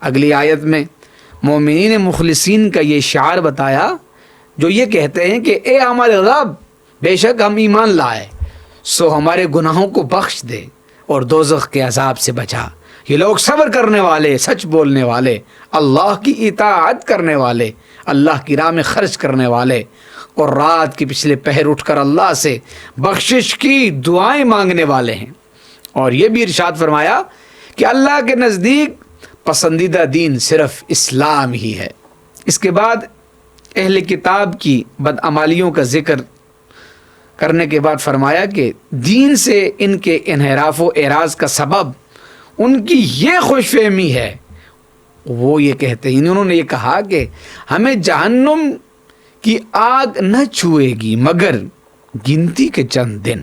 اگلی آیت میں مومنین مخلصین کا یہ شعار بتایا جو یہ کہتے ہیں کہ اے ہمارے رب، بے شک ہم ایمان لائے، سو ہمارے گناہوں کو بخش دے اور دوزخ کے عذاب سے بچا۔ یہ لوگ صبر کرنے والے، سچ بولنے والے، اللہ کی اطاعت کرنے والے، اللہ کی راہ میں خرچ کرنے والے، اور رات کے پچھلے پہر اٹھ کر اللہ سے بخشش کی دعائیں مانگنے والے ہیں۔ اور یہ بھی ارشاد فرمایا کہ اللہ کے نزدیک پسندیدہ دین صرف اسلام ہی ہے۔ اس کے بعد اہل کتاب کی بدعمالیوں کا ذکر کرنے کے بعد فرمایا کہ دین سے ان کے انحراف و اعراض کا سبب ان کی یہ خوش فہمی ہے، وہ یہ کہتے ہیں، انہوں نے یہ کہا کہ ہمیں جہنم کی آگ نہ چھوئے گی مگر گنتی کے چند دن۔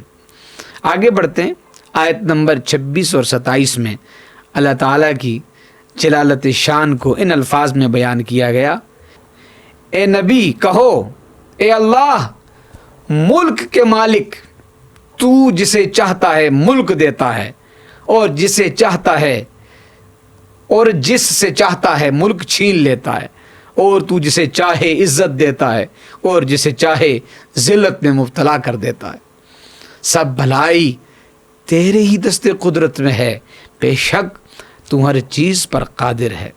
آگے بڑھتے ہیں، آیت نمبر 26 اور 27 میں اللہ تعالیٰ کی جلالت شان کو ان الفاظ میں بیان کیا گیا: اے نبی کہو، اے اللہ ملک کے مالک، تو جسے چاہتا ہے ملک دیتا ہے اور جس سے چاہتا ہے ملک چھین لیتا ہے، اور تو جسے چاہے عزت دیتا ہے اور جسے چاہے ذلت میں مبتلا کر دیتا ہے۔ سب بھلائی تیرے ہی دست قدرت میں ہے، بے شک تو ہر چیز پر قادر ہے۔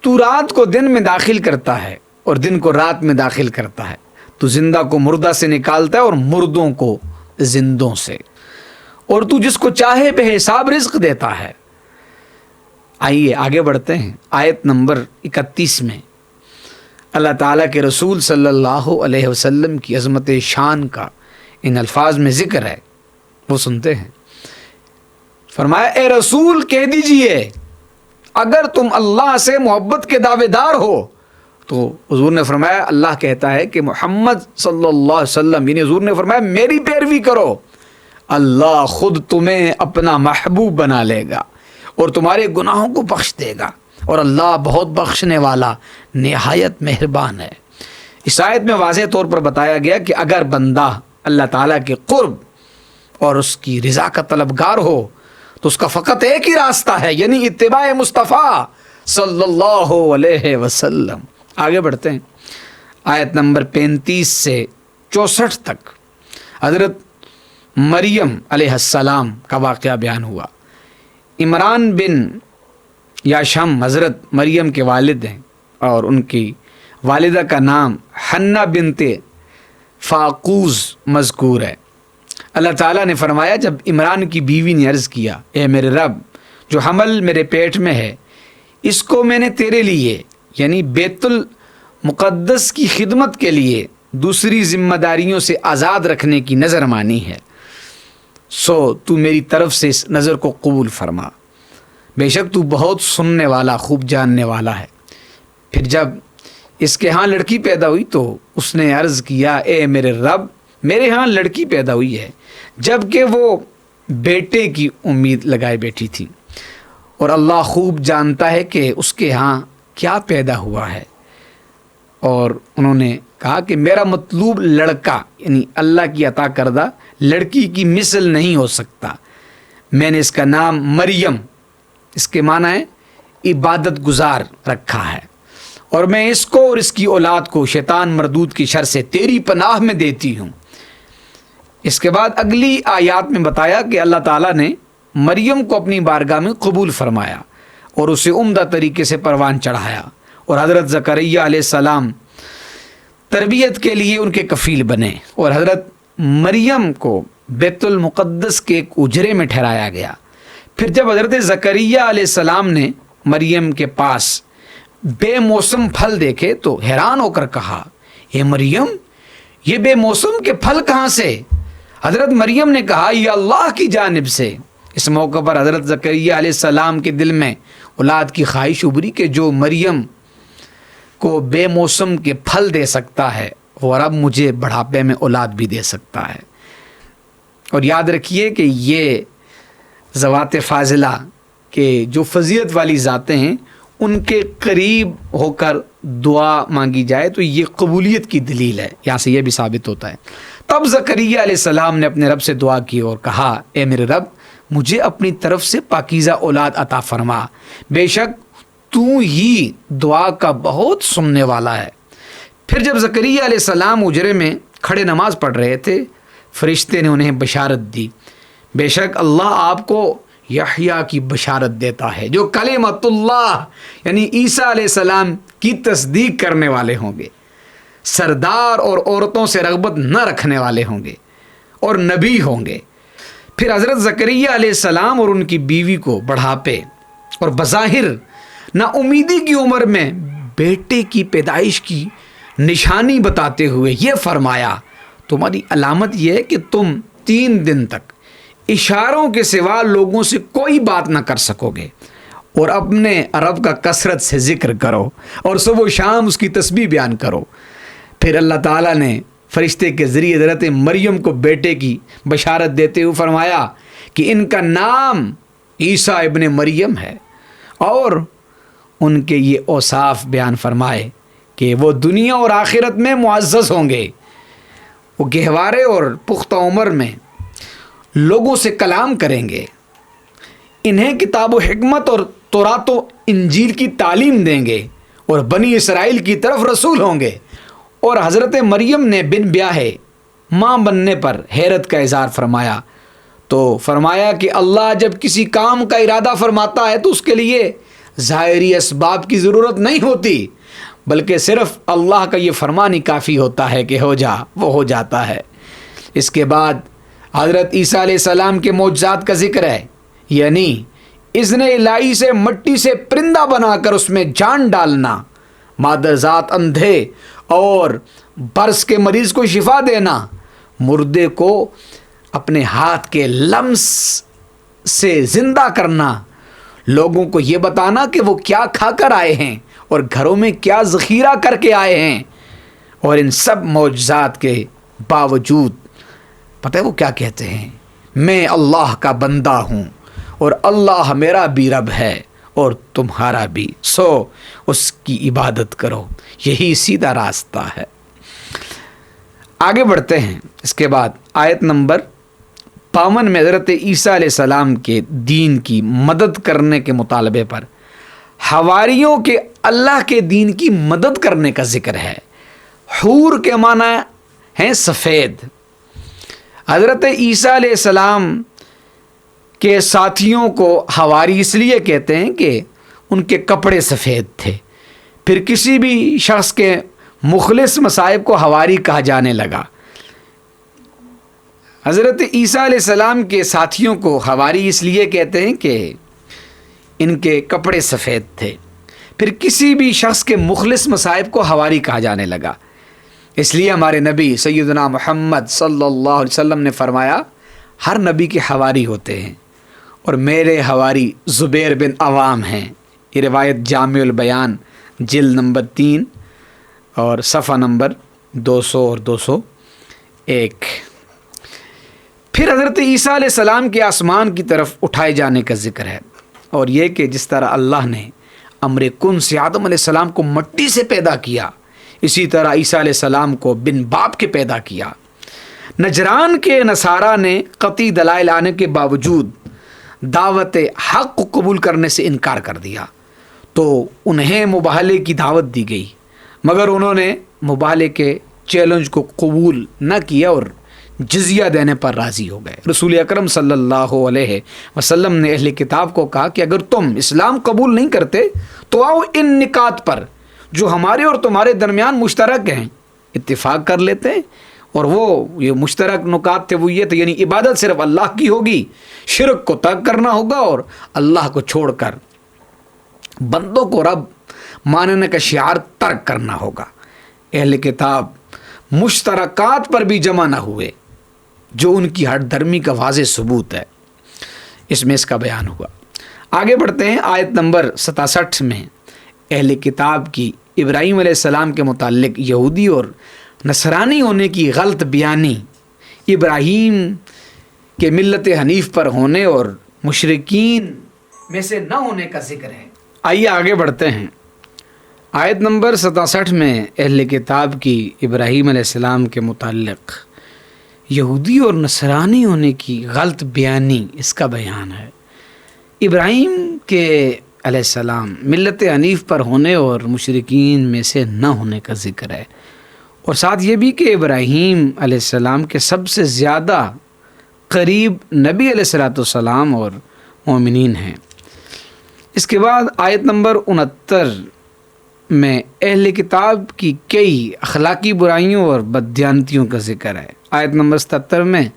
تو رات کو دن میں داخل کرتا ہے اور دن کو رات میں داخل کرتا ہے، تو زندہ کو مردہ سے نکالتا ہے اور مردوں کو زندوں سے، اور تو جس کو چاہے بے حساب رزق دیتا ہے۔ آئیے آگے بڑھتے ہیں، آیت نمبر 31 میں اللہ تعالیٰ کے رسول صلی اللہ علیہ وسلم کی عظمت شان کا ان الفاظ میں ذکر ہے، وہ سنتے ہیں۔ فرمایا: اے رسول کہہ دیجئے اگر تم اللہ سے محبت کے دعوے دار ہو، تو حضور نے فرمایا، اللہ کہتا ہے کہ محمد صلی اللہ علیہ وسلم، یعنی حضور نے فرمایا میری پیروی کرو، اللہ خود تمہیں اپنا محبوب بنا لے گا اور تمہارے گناہوں کو بخش دے گا، اور اللہ بہت بخشنے والا نہایت مہربان ہے۔ اس آیت میں واضح طور پر بتایا گیا کہ اگر بندہ اللہ تعالیٰ کے قرب اور اس کی رضا کا طلبگار ہو تو اس کا فقط ایک ہی راستہ ہے، یعنی اتباع مصطفیٰ صلی اللہ علیہ وسلم۔ آگے بڑھتے ہیں، آیت نمبر 35 سے 64 تک حضرت مریم علیہ السلام کا واقعہ بیان ہوا۔ عمران بن یاشم حضرت مریم کے والد ہیں، اور ان کی والدہ کا نام حنہ بنت فاقوز مذکور ہے۔ اللہ تعالیٰ نے فرمایا، جب عمران کی بیوی نے عرض کیا، اے میرے رب، جو حمل میرے پیٹ میں ہے اس کو میں نے تیرے لیے، یعنی بیت المقدس کی خدمت کے لیے دوسری ذمہ داریوں سے آزاد رکھنے کی نظر مانی ہے، سو تو میری طرف سے اس نظر کو قبول فرما، بے شک تو بہت سننے والا، خوب جاننے والا ہے۔ پھر جب اس کے ہاں لڑکی پیدا ہوئی تو اس نے عرض کیا، اے میرے رب، میرے ہاں لڑکی پیدا ہوئی ہے، جبکہ وہ بیٹے کی امید لگائے بیٹھی تھی، اور اللہ خوب جانتا ہے کہ اس کے ہاں کیا پیدا ہوا ہے۔ اور انہوں نے کہا کہ میرا مطلوب لڑکا، یعنی اللہ کی عطا کردہ لڑکی کی مثل نہیں ہو سکتا، میں نے اس کا نام مریم، اس کے معنی ہے عبادت گزار، رکھا ہے، اور میں اس کو اور اس کی اولاد کو شیطان مردود کی شر سے تیری پناہ میں دیتی ہوں۔ اس کے بعد اگلی آیات میں بتایا کہ اللہ تعالیٰ نے مریم کو اپنی بارگاہ میں قبول فرمایا اور اسے عمدہ طریقے سے پروان چڑھایا، اور حضرت زکریہ علیہ السلام تربیت کے لیے ان کے کفیل بنے، اور حضرت مریم کو بیت المقدس کے ایک اجرے میں ٹھہرایا گیا۔ پھر جب حضرت زکریہ علیہ السلام نے مریم کے پاس بے موسم پھل دیکھے تو حیران ہو کر کہا، اے مریم، یہ بے موسم کے پھل کہاں سے؟ حضرت مریم نے کہا، یہ اللہ کی جانب سے۔ اس موقع پر حضرت زکریہ علیہ السلام کے دل میں اولاد کی خواہش ابھری کہ جو مریم کو بے موسم کے پھل دے سکتا ہے وہ رب مجھے بڑھاپے میں اولاد بھی دے سکتا ہے۔ اور یاد رکھیے کہ یہ ذوات فاضلہ کے جو فضیلت والی ذاتیں ہیں ان کے قریب ہو کر دعا مانگی جائے تو یہ قبولیت کی دلیل ہے، یہاں سے یہ بھی ثابت ہوتا ہے۔ تب زکریہ علیہ السلام نے اپنے رب سے دعا کی اور کہا، اے میرے رب، مجھے اپنی طرف سے پاکیزہ اولاد عطا فرما، بے شک تو ہی دعا کا بہت سننے والا ہے۔ پھر جب زکریا علیہ السلام اجرے میں کھڑے نماز پڑھ رہے تھے، فرشتے نے انہیں بشارت دی، بے شک اللہ آپ کو یحییٰ کی بشارت دیتا ہے جو کلمۃ اللہ یعنی عیسیٰ علیہ السلام کی تصدیق کرنے والے ہوں گے، سردار اور عورتوں سے رغبت نہ رکھنے والے ہوں گے اور نبی ہوں گے۔ پھر حضرت زکریا علیہ السلام اور ان کی بیوی کو بڑھاپے اور بظاہر نا امیدی کی عمر میں بیٹے کی پیدائش کی نشانی بتاتے ہوئے یہ فرمایا، تمہاری علامت یہ ہے کہ تم 3 دن تک اشاروں کے سوا لوگوں سے کوئی بات نہ کر سکو گے، اور اپنے رب کا کثرت سے ذکر کرو اور صبح و شام اس کی تسبیح بیان کرو۔ پھر اللہ تعالیٰ نے فرشتے کے ذریعے حضرت مریم کو بیٹے کی بشارت دیتے ہوئے فرمایا کہ ان کا نام عیسیٰ ابن مریم ہے، اور ان کے یہ اوصاف بیان فرمائے کہ وہ دنیا اور آخرت میں معزز ہوں گے، وہ گہوارے اور پختہ عمر میں لوگوں سے کلام کریں گے، انہیں کتاب و حکمت اور تورات و انجیل کی تعلیم دیں گے، اور بنی اسرائیل کی طرف رسول ہوں گے۔ اور حضرت مریم نے بن بیاہے ماں بننے پر حیرت کا اظہار فرمایا، تو فرمایا کہ اللہ جب کسی کام کا ارادہ فرماتا ہے تو اس کے لیے ظاہری اسباب کی ضرورت نہیں ہوتی، بلکہ صرف اللہ کا یہ فرمان ہی کافی ہوتا ہے کہ ہو جا، وہ ہو جاتا ہے۔ اس کے بعد حضرت عیسیٰ علیہ السلام کے معجزات کا ذکر ہے، یعنی اذن الہی سے مٹی سے پرندہ بنا کر اس میں جان ڈالنا، مادرزات اندھے اور برس کے مریض کو شفا دینا، مردے کو اپنے ہاتھ کے لمس سے زندہ کرنا، لوگوں کو یہ بتانا کہ وہ کیا کھا کر آئے ہیں اور گھروں میں کیا ذخیرہ کر کے آئے ہیں۔ اور ان سب معجزات کے باوجود پتہ ہے وہ کیا کہتے ہیں؟ میں اللہ کا بندہ ہوں اور اللہ میرا بھی رب ہے اور تمہارا بھی، سو اس کی عبادت کرو، یہی سیدھا راستہ ہے۔ آگے بڑھتے ہیں۔ اس کے بعد آیت نمبر 52 میں حضرت عیسیٰ علیہ السلام کے دین کی مدد کرنے کے مطالبے پر حواریوں کے اللہ کے دین کی مدد کرنے کا ذکر ہے۔ حور کے معنی ہیں سفید۔ حضرت عیسیٰ علیہ السلام کے ساتھیوں کو حواری اس لیے کہتے ہیں کہ ان کے کپڑے سفید تھے۔ پھر کسی بھی شخص کے مخلص مصائب کو حواری کہا جانے لگا۔ حضرت عیسیٰ علیہ السلام کے ساتھیوں کو حواری اس لیے کہتے ہیں کہ ان کے کپڑے سفید تھے۔ پھر کسی بھی شخص کے مخلص مصائب کو حواری کہا جانے لگا۔ اس لیے ہمارے نبی سیدنا محمد صلی اللہ علیہ وسلم نے فرمایا ہر نبی کے حواری ہوتے ہیں، اور میرے حواری زبیر بن عوام ہیں۔ یہ روایت جامع البیان جلد نمبر 3 اور صفحہ نمبر 200 اور 201۔ پھر حضرت عیسیٰ علیہ السلام کے آسمان کی طرف اٹھائے جانے کا ذکر ہے، اور یہ کہ جس طرح اللہ نے امر کن سے آدم علیہ السلام کو مٹی سے پیدا کیا، اسی طرح عیسیٰ علیہ السلام کو بن باپ کے پیدا کیا۔ نجران کے نصارہ نے قطعی دلائل آنے کے باوجود دعوت حق کو قبول کرنے سے انکار کر دیا، تو انہیں مباہلے کی دعوت دی گئی، مگر انہوں نے مباہلے کے چیلنج کو قبول نہ کیا اور جزیہ دینے پر راضی ہو گئے۔ رسول اکرم صلی اللہ علیہ وسلم نے اہل کتاب کو کہا کہ اگر تم اسلام قبول نہیں کرتے تو آؤ ان نکات پر جو ہمارے اور تمہارے درمیان مشترک ہیں اتفاق کر لیتے ہیں، اور وہ یہ مشترک نکات تھے وہ یہ تھے، یعنی عبادت صرف اللہ کی ہوگی، شرک کو ترک کرنا ہوگا اور اللہ کو چھوڑ کر بندوں کو رب ماننے کا شعار ترک کرنا ہوگا۔ اہل کتاب مشترکات پر بھی جمع نہ ہوئے جو ان کی ہٹ دھرمی کا واضح ثبوت ہے، اس میں اس کا بیان ہوا۔ آگے بڑھتے ہیں۔ آیت نمبر 67 میں اہل کتاب کی ابراہیم علیہ السلام کے متعلق یہودی اور نصرانی ہونے کی غلط بیانی، ابراہیم کے ملت حنیف پر ہونے اور مشرکین میں سے نہ ہونے کا ذکر ہے۔ آئیے آگے بڑھتے ہیں۔ آیت نمبر 67 میں اہل کتاب کی ابراہیم علیہ السلام کے متعلق یہودی اور نصرانی ہونے کی غلط بیانی، اس کا بیان ہے۔ ابراہیم کے علیہ السلام ملت حنیف پر ہونے اور مشرکین میں سے نہ ہونے کا ذکر ہے، اور ساتھ یہ بھی کہ ابراہیم علیہ السلام کے سب سے زیادہ قریب نبی علیہ السلام اور مومنین ہیں۔ اس کے بعد آیت نمبر 69 میں اہل کتاب کی کئی اخلاقی برائیوں اور بددیانتیوں کا ذکر ہے۔ آیت نمبر 77 میں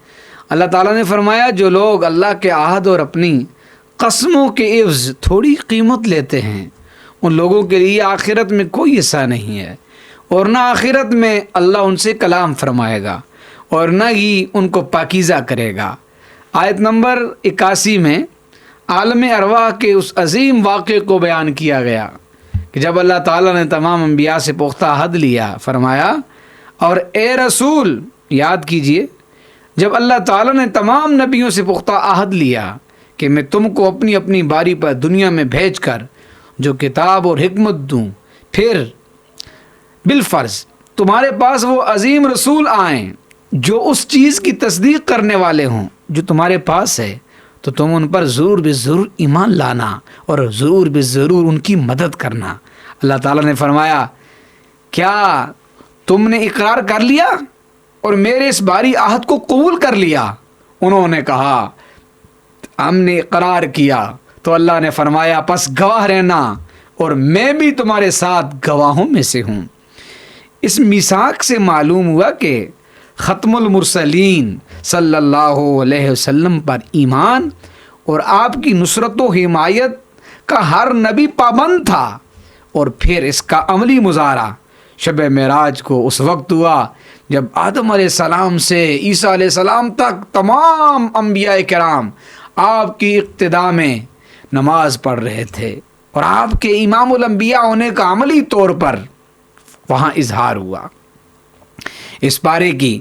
اللہ تعالیٰ نے فرمایا، جو لوگ اللہ کے عہد اور اپنی قسموں کے عوض تھوڑی قیمت لیتے ہیں، ان لوگوں کے لیے آخرت میں کوئی حصہ نہیں ہے، اور نہ آخرت میں اللہ ان سے کلام فرمائے گا اور نہ ہی ان کو پاکیزہ کرے گا۔ آیت نمبر 81 میں عالم ارواح کے اس عظیم واقعے کو بیان کیا گیا کہ جب اللہ تعالیٰ نے تمام انبیاء سے پختہ عہد لیا، فرمایا، اور اے رسول، یاد کیجئے جب اللہ تعالیٰ نے تمام نبیوں سے پختہ عہد لیا کہ میں تم کو اپنی اپنی باری پر دنیا میں بھیج کر جو کتاب اور حکمت دوں، پھر بالفرض تمہارے پاس وہ عظیم رسول آئیں جو اس چیز کی تصدیق کرنے والے ہوں جو تمہارے پاس ہے، تو تم ان پر ضرور بے ضرور ایمان لانا اور ضرور بے ضرور ان کی مدد کرنا۔ اللہ تعالیٰ نے فرمایا، کیا تم نے اقرار کر لیا اور میرے اس باری عہد کو قبول کر لیا؟ انہوں نے کہا، ہم نے اقرار کیا۔ تو اللہ نے فرمایا، پس گواہ رہنا اور میں بھی تمہارے ساتھ گواہوں میں سے ہوں۔ اس میثاق سے معلوم ہوا کہ ختم المرسلین صلی اللہ علیہ وسلم پر ایمان اور آپ کی نصرت و حمایت کا ہر نبی پابند تھا، اور پھر اس کا عملی مظاہرہ شب معراج کو اس وقت ہوا جب آدم علیہ السلام سے عیسیٰ علیہ السلام تک تمام انبیاء کرام آپ کی اقتداء میں نماز پڑھ رہے تھے، اور آپ کے امام الانبیاء ہونے کا عملی طور پر وہاں اظہار ہوا۔ اس پارے کی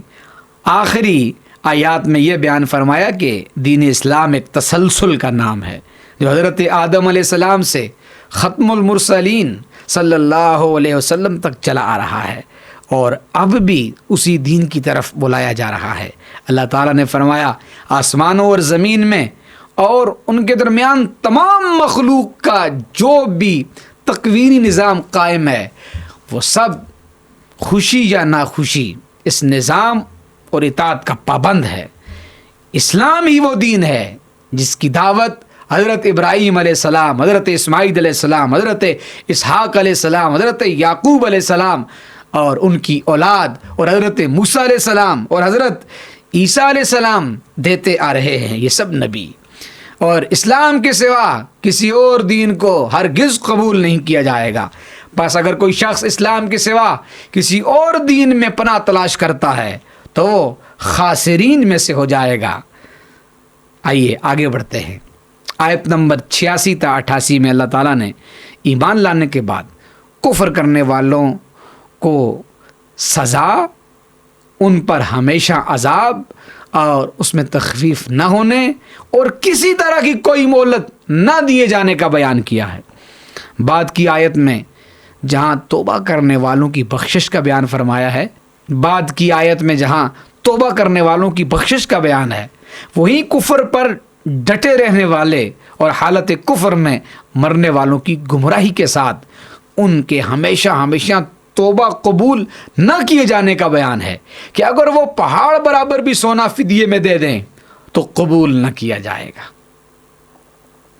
آخری آیات میں یہ بیان فرمایا کہ دین اسلام ایک تسلسل کا نام ہے جو حضرت آدم علیہ السلام سے ختم المرسلین صلی اللہ علیہ وسلم تک چلا آ رہا ہے، اور اب بھی اسی دین کی طرف بلایا جا رہا ہے۔ اللہ تعالیٰ نے فرمایا، آسمانوں اور زمین میں اور ان کے درمیان تمام مخلوق کا جو بھی تکوینی نظام قائم ہے، وہ سب خوشی یا ناخوشی اس نظام اور اطاعت کا پابند ہے۔ اسلام ہی وہ دین ہے جس کی دعوت حضرت ابراہیم علیہ السلام، حضرت اسماعیل علیہ السلام، حضرت اسحاق علیہ السلام، حضرت یعقوب علیہ السلام اور ان کی اولاد، اور حضرت موسیٰ علیہ السلام اور حضرت عیسیٰ علیہ السلام دیتے آ رہے ہیں۔ یہ سب نبی، اور اسلام کے سوا کسی اور دین کو ہرگز قبول نہیں کیا جائے گا۔ بس اگر کوئی شخص اسلام کے سوا کسی اور دین میں پناہ تلاش کرتا ہے تو وہ خاسرین میں سے ہو جائے گا۔ آئیے آگے بڑھتے ہیں۔ آیت نمبر 86 تا 88 میں اللہ تعالیٰ نے ایمان لانے کے بعد کفر کرنے والوں کو سزا، ان پر ہمیشہ عذاب اور اس میں تخفیف نہ ہونے اور کسی طرح کی کوئی مہلت نہ دیے جانے کا بیان کیا ہے۔ بعد کی آیت میں جہاں توبہ کرنے والوں کی بخشش کا بیان فرمایا ہے، بعد کی آیت میں جہاں توبہ کرنے والوں کی بخشش کا بیان ہے، وہیں کفر پر ڈٹے رہنے والے اور حالت کفر میں مرنے والوں کی گمراہی کے ساتھ ان کے ہمیشہ ہمیشہ توبہ قبول نہ کیے جانے کا بیان ہے کہ اگر وہ پہاڑ برابر بھی سونا فدیے میں دے دیں تو قبول نہ کیا جائے گا۔